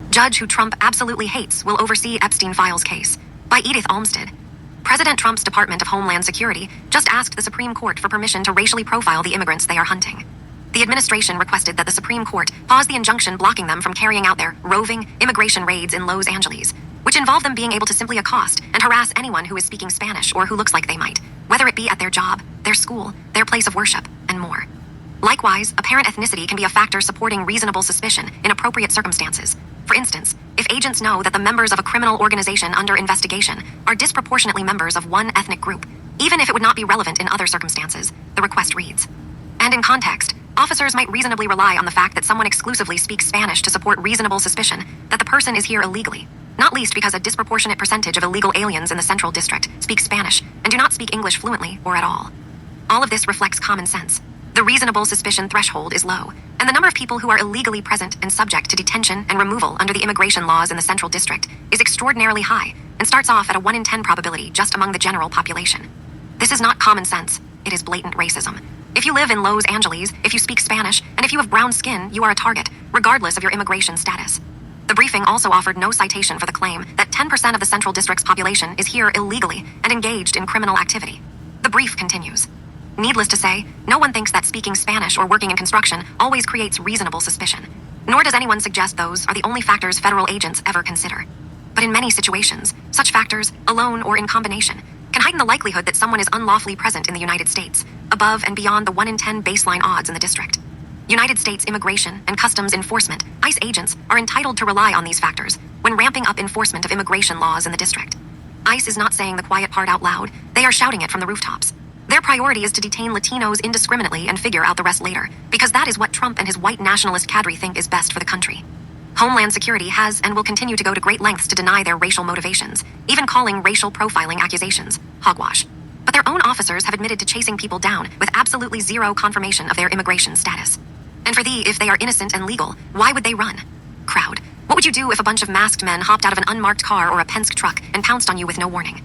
Judge who Trump absolutely hates will oversee Epstein files case. By Edith Olmsted. President Trump's Department of Homeland Security just asked the Supreme Court for permission to racially profile the immigrants they are hunting. The administration requested that the Supreme Court pause the injunction blocking them from carrying out their roving immigration raids in Los Angeles, which involve them being able to simply accost and harass anyone who is speaking Spanish or who looks like they might, whether it be at their job, their school, their place of worship, and more. Likewise, apparent ethnicity can be a factor supporting reasonable suspicion in appropriate circumstances. For instance, if agents know that the members of a criminal organization under investigation are disproportionately members of one ethnic group, even if it would not be relevant in other circumstances, the request reads. And in context, officers might reasonably rely on the fact that someone exclusively speaks Spanish to support reasonable suspicion that the person is here illegally, not least because a disproportionate percentage of illegal aliens in the Central District speak Spanish and do not speak English fluently or at all. All of this reflects common sense. The reasonable suspicion threshold is low, and the number of people who are illegally present and subject to detention and removal under the immigration laws in the Central District is extraordinarily high and starts off at a 1 in 10 probability just among the general population. This is not common sense, it is blatant racism. If you live in Los Angeles, if you speak Spanish, and if you have brown skin, you are a target, regardless of your immigration status. The briefing also offered no citation for the claim that 10% of the Central District's population is here illegally and engaged in criminal activity. The brief continues. Needless to say, no one thinks that speaking Spanish or working in construction always creates reasonable suspicion. Nor does anyone suggest those are the only factors federal agents ever consider. But in many situations, such factors, alone or in combination, can heighten the likelihood that someone is unlawfully present in the United States, above and beyond the 1 in 10 baseline odds in the district. United States Immigration and Customs Enforcement, ICE agents, are entitled to rely on these factors when ramping up enforcement of immigration laws in the district. ICE is not saying the quiet part out loud, they are shouting it from the rooftops. Their priority is to detain Latinos indiscriminately and figure out the rest later, because that is what Trump and his white nationalist cadre think is best for the country. Homeland Security has and will continue to go to great lengths to deny their racial motivations, even calling racial profiling accusations hogwash. But their own officers have admitted to chasing people down with absolutely zero confirmation of their immigration status. And for if they are innocent and legal, why would they run? Crowd, what would you do if a bunch of masked men hopped out of an unmarked car or a Penske truck and pounced on you with no warning?